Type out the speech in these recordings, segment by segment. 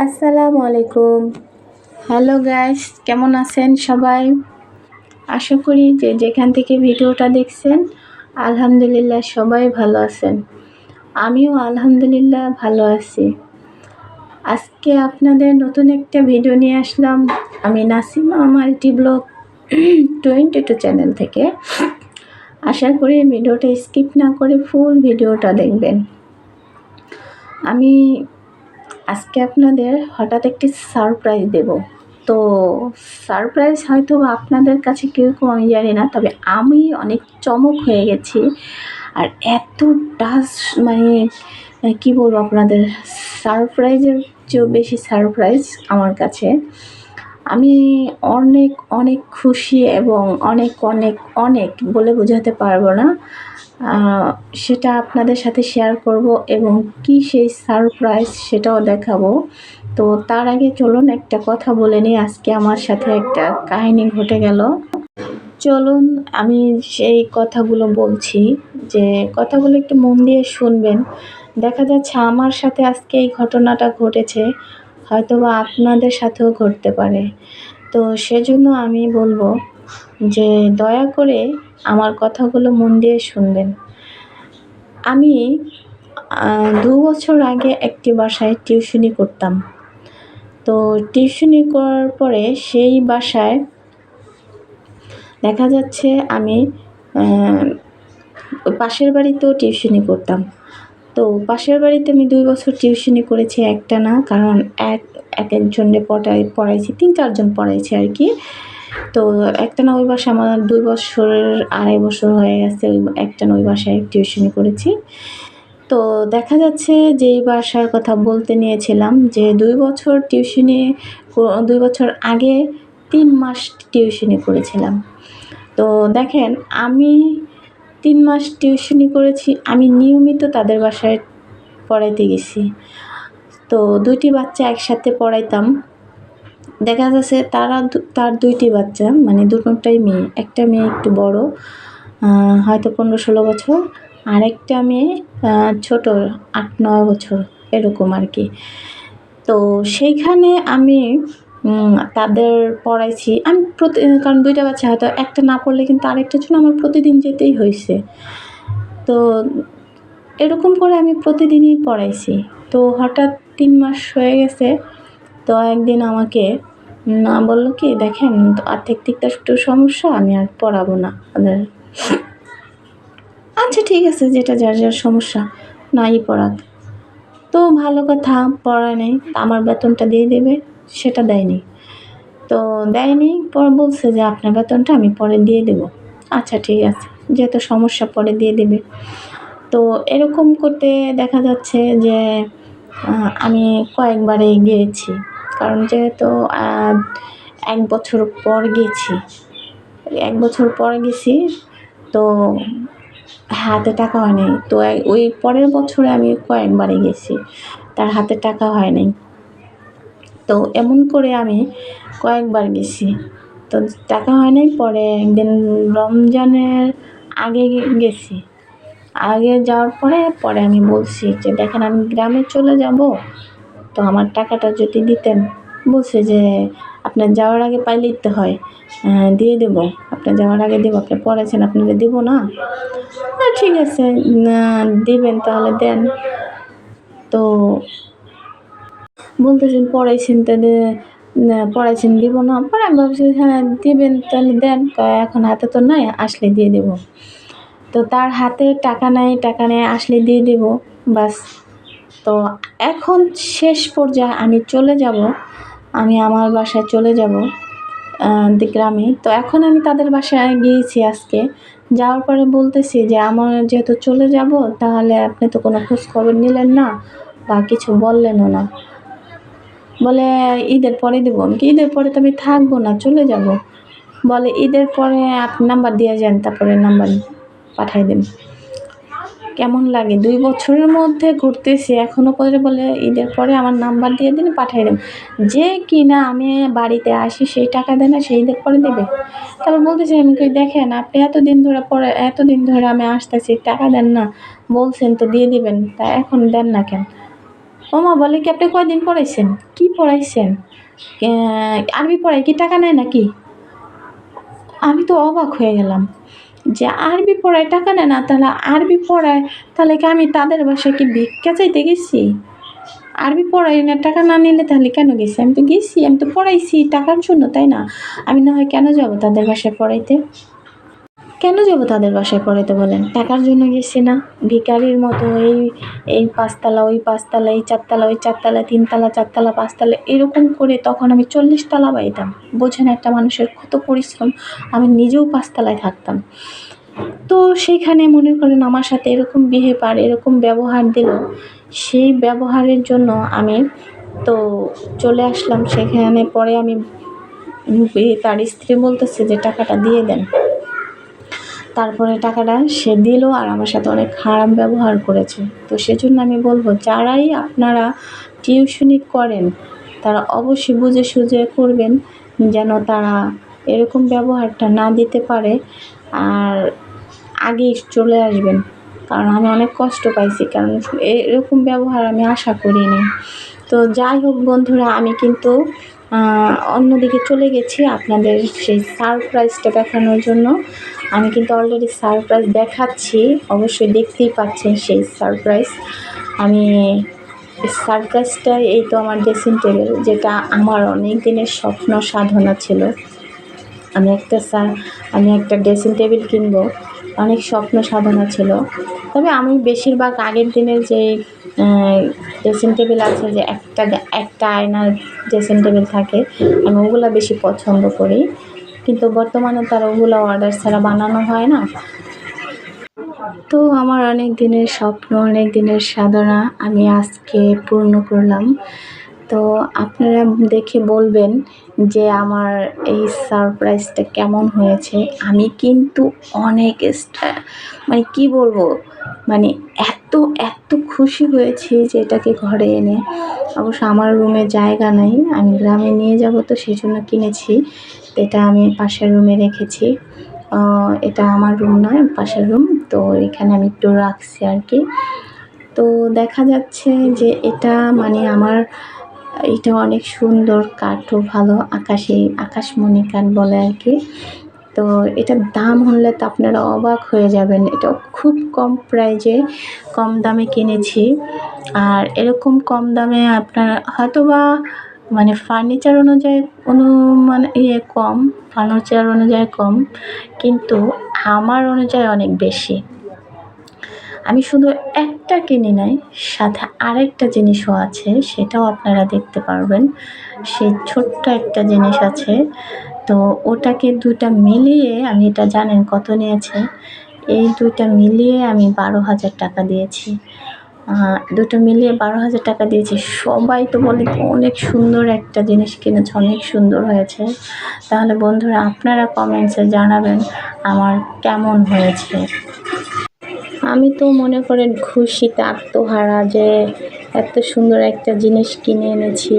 আসসালামু আলাইকুম। Hello guys, কেমন আছেন সবাই? আশা করি যে যেখান থেকে ভিডিওটা দেখছেন আলহামদুলিল্লাহ সবাই ভালো আছেন। আমিও আলহামদুলিল্লাহ ভালো আছি। আজকে আপনাদের নতুন একটা ভিডিও নিয়ে আসলাম। আমি নাসিমা মাল্টি ব্লগ 22 চ্যানেল থেকে। আশা করি ভিডিওটা স্কিপ না করে ফুল ভিডিওটা দেখবেন। আমি আজকে আপনাদের হঠাৎ একটি সারপ্রাইজ দেব। তো সারপ্রাইজ হয়তো আপনাদের কাছে কীরকম আমি জানি না, তবে আমি অনেক চমক হয়ে গেছি। আর এতটা মানে কী বলবো আপনাদের, সারপ্রাইজের চেয়েও বেশি সারপ্রাইজ আমার কাছে। আমি অনেক অনেক খুশি এবং অনেক অনেক অনেক বলে বোঝাতে পারবো না। সেটা আপনাদের সাথে শেয়ার করব এবং কি সেই সারপ্রাইজ সেটাও দেখাবো। তো তার আগে চলুন একটা কথা বলে নিই। আজকে আমার সাথে একটা কাহিনী ঘটে গেল। চলুন আমি সেই কথাগুলো বলছি, যে কথাগুলো একটু মন দিয়ে শুনবেন। দেখা যাচ্ছে আমার সাথে আজকে এই ঘটনাটা ঘটেছে, হয়তোবা আপনাদের সাথেও ঘটতে পারে। তো সেজন্য আমি বলবো যে দয়া করে আমার কথাগুলো মন দিয়ে শুনবেন। আমি 2 বছর আগে একটি বাসায় টিউশনি করতাম। তো টিউশনি করার পরে সেই বাসায় দেখা যাচ্ছে আমি পাশের বাড়িতেও টিউশনি করতাম। তো পাশের বাড়িতে আমি 2 বছর টিউশনি করেছি একটানা, কারণ একজনকে পড়াইছি 3-4 জন পড়াইছি আর কি। তো একটানা ওই বাসায় আমার 2 বছরের 2.5 বছর হয়ে গেছে একটানা ওই বাসায় টিউশনি করেছি। তো দেখা যাচ্ছে যে এই বাসার কথা বলতে নিয়েছিলাম যে 2 বছর টিউশনি 2 বছর আগে 3 মাস টিউশনি করেছিলাম। তো দেখেন, আমি 3 মাস টিউশনি করেছি। আমি নিয়মিত তাদের বাসায় পড়াইতে গেছি। তো 2টি বাচ্চা একসাথে পড়াইতাম। দেখা যাচ্ছে তার 2টি বাচ্চা, মানে দুটোটাই মেয়ে। একটা মেয়ে একটু বড়, হয়তো 15-16 বছর, আরেকটা মেয়ে ছোট 8-9 বছর এরকম আর কি। তো সেইখানে আমি তাদের পড়াইছি। আমি কারণ 2টা বাচ্চা, হয়তো একটা না পড়লে কিন্তু আরেকটার জন্য আমার প্রতিদিন যেতেই হয়েছে। তো এরকম করে আমি প্রতিদিনই পড়াইছি। তো হঠাৎ 3 মাস হয়ে গেছে। তো একদিন আমাকে বলল কি, দেখেন আর্থিক দিকটা একটু সমস্যা, আমি আর পড়াবো না। আচ্ছা ঠিক আছে, যেটা যার যার সমস্যা, নাই পড়াক। তো ভালো কথা, পড়ায় নাই। আমার বেতনটা দিয়ে দেবে, সেটা দেয়নি। তো দেয়নি, পরে বলছে যে আপনার বেতনটা আমি পরে দিয়ে দেবো। আচ্ছা ঠিক আছে, যেহেতু সমস্যা পরে দিয়ে দেবে। তো এরকম করতে দেখা যাচ্ছে যে আমি কয়েকবারই গিয়েছি, কারণ যেহেতু 1 বছর পর গেছি, 1 বছর পর গেছি, তো হাতে টাকা হয় নাই। তো ওই পরের বছরে আমি কয়েকবারই গেছি, তার হাতে টাকা হয় নাই। তো এমন করে আমি কয়েকবার গেছি। তো টাকা হয় নাই। পরে একদিন রমজানের আগে গেছি। আগে যাওয়ার পরে আমি বলছি যে দেখেন আমি গ্রামে চলে যাব, তো আমার টাকাটা যদি দিতেন। বলছে যে আপনার যাওয়ার আগে পাইলেই তো হয়, দিয়ে দেবো, আপনার যাওয়ার আগে দেবো, আপনি পড়াইছেন আপনাকে দেবো না? ঠিক আছে, দিবেন তাহলে দেন। তো বলতেছেন পড়াইছেন তাহলে পড়াইছেন দিব না। পরে আমি ভাবছি হ্যাঁ দিবেন তাহলে দেন, এখন হাতে তো নাই, আসলে দিয়ে দেবো। তো তার হাতে টাকা নাই, টাকা নেই, আসলে দিয়ে দেব, বাস। তো এখন শেষ পর্যায়ে আমি চলে যাব, আমি আমার বাসায় চলে যাব গ্রামে। তো এখন আমি তাদের বাসায় গিয়েছি আজকে। যাওয়ার পরে বলতেছি যে আমার যেহেতু চলে যাব, তাহলে আপনি তো কোনো খোঁজ খবর নিলেন না বা কিছু বললেনও না। বলে ঈদের পরে দেবো। আমি কি ঈদের পরে তো আমি থাকবো না, চলে যাব। বলে ঈদের পরে আপনি নাম্বার দিয়ে যান, তারপরে নাম্বার পাঠাই দেন। কেমন লাগে, 2 বছরের মধ্যে ঘুরতেছি, এখনও পরে বলে ঈদের পরে আমার নাম্বার দিয়ে দিন, পাঠিয়ে দেন। যে কিনা আমি বাড়িতে আসি সেই টাকা দেয় না, সেই ঈদের পরে দেবে। তারপর বলতেছি আমি কই দেখেন আপনি এতদিন ধরে আমি আসতেছি, টাকা দেন না, বলছেন তো দিয়ে দিবেন, তা এখন দেন না কেন? ও মা বলে কি আপনি কয়দিন পড়াইছেন? কি পড়াইছেন? আরবি পড়ায় কি টাকা নেয় নাকি? আমি তো অবাক হয়ে গেলাম যে আরবি পড়ায় টাকা নেয় না, তাহলে আরবি পড়ায়, তাহলে কি আমি তাদের বাসায় কি ভিক্ষা চাইতে গেছি? আরবি পড়াই না, টাকা না নিলে তাহলে কেন গেছি? আমি তো গেছি, আমি তো পড়াইছি টাকার জন্য, তাই না? আমি না হয় কেন যাব তাদের বাসায় পড়াইতে? কেন যাব তাদের বাসায় পড়াইতে বলেন? টাকার জন্য গেছি না? ভিখারির মতো এই পাঁচতলা, ওই পাঁচতলা, এই চারতলা, ওই চারতলা, তিনতলা, চারতলা, পাঁচতলা এরকম করে তখন আমি 40 তলা পাইতাম। বোঝেন একটা মানুষের কত পরিশ্রম। আমি নিজেও পাঁচতলায় থাকতাম। তো সেখানে মনে করেন আমার সাথে এরকম বিহেভ আর এরকম ব্যবহার দিল, সেই ব্যবহারের জন্য আমি তো চলে আসলাম সেখানে। পরে আমি তার স্ত্রী বলতেছে যে টাকাটা দিয়ে দেন। তারপরে টাকাটা সে দিল আর আমার সাথে অনেক খারাপ ব্যবহার করেছে। তো সেজন্য আমি বলবো, যারাই আপনারা টিউশনি করেন তারা অবশ্যই বুঝে সুঝে করবেন, যেন তারা এরকম ব্যবহারটা না দিতে পারে। আর আগেই চলে আসবেন, কারণ আমি অনেক কষ্ট পাইছি, কারণ এরকম ব্যবহার আমি আশা করিনি। তো যাই হোক বন্ধুরা, আমি কিন্তু অন্যদিকে চলে গেছি আপনাদের সেই সারপ্রাইজটা দেখানোর জন্য। আমি কিন্তু অলরেডি সারপ্রাইজ দেখাচ্ছি, অবশ্যই দেখতেই পাচ্ছেন সেই সারপ্রাইজ। আমি সারপ্রাইজটা এই তো আমার ড্রেসিং টেবিল, যেটা আমার অনেক দিনের স্বপ্ন সাধনা ছিল। আমি একটা ড্রেসিং টেবিল কিনবো, অনেক স্বপ্ন সাধনা ছিল। তবে আমি বেশিরভাগ আগের দিনের যে ড্রেসিং টেবিল আছে, যে একটা আয়নার ড্রেসিং টেবিল থাকে, আমি ওগুলো বেশি পছন্দ করি। কিন্তু বর্তমানে তার ওগুলো অর্ডার ছাড়া বানানো হয় না। তো আমার অনেক দিনের স্বপ্ন, অনেক দিনের সাধনা আমি আজকে পূর্ণ করলাম। তো আপনারা দেখে বলবেন যে আমার এই সারপ্রাইজটা কেমন হয়েছে। আমি কিন্তু অনেক মানে কি বলবো, মানে এত খুশি হয়েছি যে এটাকে ঘরে এনে। অবশ্য আমার রুমে জায়গা নাই, আমি গ্রামে নিয়ে যাব, তো সেই জন্য কিনেছি। এটা আমি পাশের রুমে রেখেছি। এটা আমার রুম নয়, পাশের রুম। তো এখানে আমি একটু রাখছি আর কি। তো দেখা যাচ্ছে যে এটা মানে এটা অনেক সুন্দর, কাঠও ভালো, আকাশমণি কাঠ বলে আর কি। তো এটার দাম হলে তো আপনারা অবাক হয়ে যাবেন। এটা খুব কম প্রাইজে, কম দামে কিনেছি। আর এরকম কম দামে আপনার হয়তোবা মানে ফার্নিচার অনুযায়ী ফার্নিচার অনুযায়ী কম, কিন্তু আমার অনুযায়ী অনেক বেশি। আমি শুধু একটা কিনি নাই, সাথে আরেকটা জিনিসও আছে, সেটাও আপনারা দেখতে পারবেন। সেই ছোট্ট একটা জিনিস আছে, তো ওটাকে দুটা মিলিয়ে আমি, এটা জানেন কত নিয়েছে? এই দুইটা মিলিয়ে আমি 12,000 টাকা দিয়েছি। দুটো মিলিয়ে 12,000 টাকা দিয়েছি। সবাই তো বলে অনেক সুন্দর একটা জিনিস কিনেছে, অনেক সুন্দর হয়েছে। তাহলে বন্ধুরা আপনারা কমেন্টসে জানাবেন আমার কেমন হয়েছে। আমি তো মনে করেন খুশিতে আত্মহারা যে এত সুন্দর একটা জিনিস কিনে এনেছি।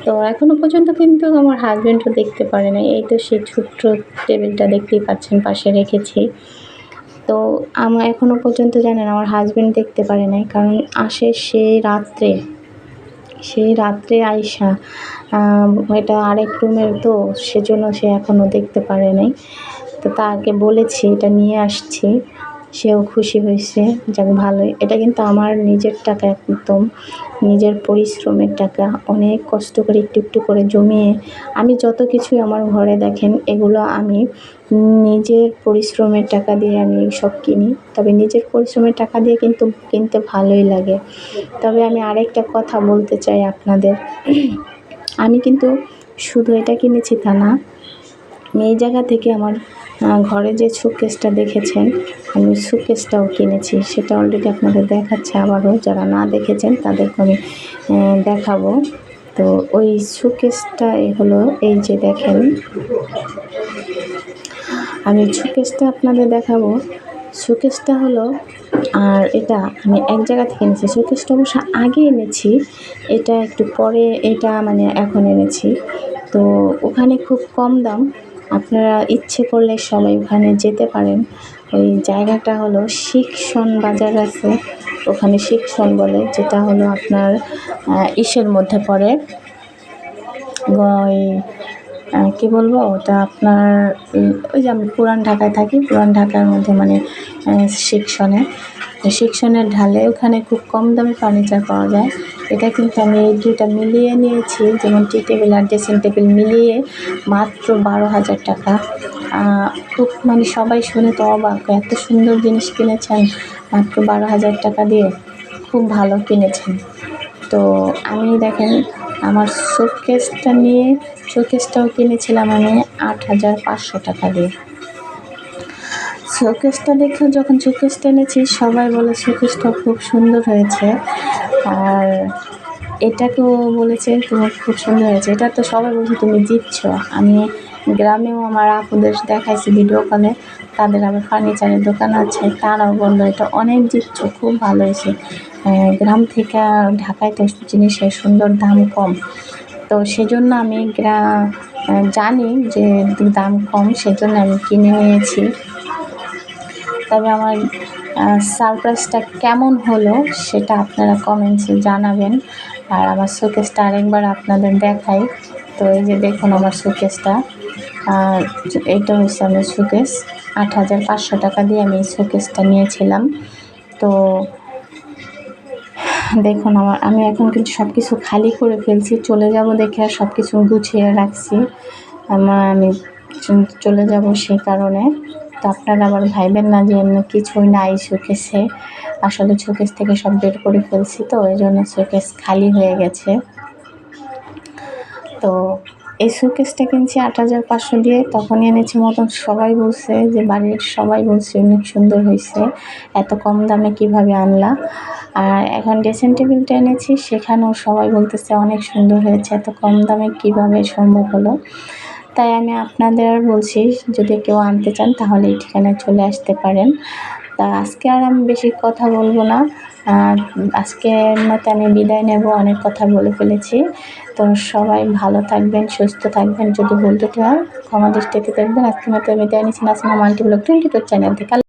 তো এখনও পর্যন্ত কিন্তু আমার হাজব্যান্ডও দেখতে পারে নাই। এই তো সেই ছোট্ট টেবিলটা দেখতেই পাচ্ছেন পাশে রেখেছি। তো আমার এখনও পর্যন্ত জানেন আমার হাজব্যান্ড দেখতে পারে নাই, কারণ আসে সেই রাত্রে আইসা। এটা আরেক রুমের, তো সেজন্য সে এখনও দেখতে পারে নাই। তো তাকে বলেছি এটা নিয়ে আসছি, সেও খুশি হয়েছে, যাক ভালোই। এটা কিন্তু আমার নিজের টাকা, একদম নিজের পরিশ্রমের টাকা, অনেক কষ্ট করে একটু একটু করে জমিয়ে আমি যত কিছুই আমার ঘরে দেখেন, এগুলো আমি নিজের পরিশ্রমের টাকা দিয়ে আমি সব কিনি। তবে নিজের পরিশ্রমের টাকা দিয়ে কিন্তু কিনতে ভালোই লাগে। তবে আমি আরেকটা কথা বলতে চাই আপনাদের, আমি কিন্তু শুধু এটা কিনেছি তা না, আমি এই জায়গা থেকে আমার ঘরে যে শোকেসটা দেখেছেন, আমি শোকেসটাও কিনেছি। সেটা অলরেডি আপনাদের দেখাচ্ছে আবারও, যারা না দেখেছেন তাদেরকে আমি দেখাবো। তো ওই শোকেসটা হলো, এই যে দেখেন, আমি শোকেসটা আপনাদের দেখাবো। শোকেসটা হলো, আর এটা আমি এক জায়গা থেকে এনেছি। শোকেসটা অবশ্য আগে এনেছি, এটা একটু পরে, এটা মানে এখন এনেছি। তো ওখানে খুব কম দাম, আপনারা ইচ্ছে করলে সবাই ওখানে যেতে পারেন। এই জায়গাটা হলো শিক্ষণ বাজার আছে, ওখানে শিক্ষণ বলে, যেটা হলো আপনার ইসের মধ্যে পড়ে, কি বলবো ওটা আপনার ওই যে আমি পুরান ঢাকায় থাকি, পুরান ঢাকার মধ্যে মানে শিক্ষণের ঢালে ওখানে খুব কম দামে ফার্নিচার পাওয়া যায়। এটা কিন্তু আমি এই দুইটা মিলিয়ে নিয়েছি, যেমন টি টেবিল আর ড্রেসিং টেবিল মিলিয়ে মাত্র 12,000 টাকা। খুব মানে সবাই শুনে তো অবাক, এত সুন্দর জিনিস কিনেছেন মাত্র 12,000 টাকা দিয়ে, খুব ভালো কিনেছেন। তো আমি দেখেন আমার শোকেসটাও কিনেছিলাম আমি 8,500 টাকা দিয়ে। শোকেসটা দেখে যখন শোকেসটা এনেছি সবাই বলে শোকেসটা খুব সুন্দর হয়েছে, আর এটাকেও বলেছে তুমি খুব সুন্দর হয়েছে। এটা তো সবাই বলছে তুমি জিতছো। আমি গ্রামেও আমার আপুদের দেখাইছি ভিডিও কলে, তাদের আবার ফার্নিচারের দোকান আছে, তারাও বললো এটা অনেক জিতছো, খুব ভালো হয়েছে। গ্রাম থেকে ঢাকায় তো জিনিসের সুন্দর দাম কম, তো সেজন্য আমি জানি যে দাম কম, সেজন্য আমি কিনে নিয়েছি। তবে আমার সারপ্রাইজটা কেমন হলো সেটা আপনারা কমেন্টসে জানাবেন। আর আমার শোকেসটা আরেকবার আপনাদের দেখাই। তো এই যে দেখুন আমার শোকেসটা, আর এইটা হচ্ছে আমার শোকেস। 8,500 টাকা দিয়ে আমি এই শোকেসটা নিয়েছিলাম। তো দেখুন আমি এখন কিন্তু সব কিছু খালি করে ফেলছি, চলে যাব দেখে আর সব কিছু গুছিয়ে রাখছি। আমি চলে যাব সেই কারণে। তো আপনারা আবার ভাইবেন না যে এমনি কিছুই নাই শোকেসে, আসলে শোকেস থেকে সব বের করে ফেলছি, তো এই জন্য শোকেস খালি হয়ে গেছে। তো এই শোকেসটা কিনছি 8,500 দিয়ে, তখনই এনেছি মতন সবাই বলছে যে বাড়ির সবাই বলছে অনেক সুন্দর হয়েছে, এত কম দামে কিভাবে আনলা। আর এখন ড্রেসিং টেবিলটা এনেছি, সেখানেও সবাই বলতেছে অনেক সুন্দর হয়েছে, এত কম দামে কিভাবে সম্ভব হলো। তাই আমি আপনাদের বলছি যদি কেউ আনতে চান তাহলে এই ঠিকানায় চলে আসতে পারেন। তা আজকে আর আমি বেশি কথা বলবো না, আজকের মতো আমি বিদায় নেব, অনেক কথা বলে ফেলেছি। তো সবাই ভালো থাকবেন, সুস্থ থাকবেন, যদি ভুল ত্রুটি হয় ক্ষমা দৃষ্টিতে দেখবেন। আজকের মতো বিদায় নিচ্ছি নাজমা মাল্টিব্লগ 22 চ্যানেল থেকে।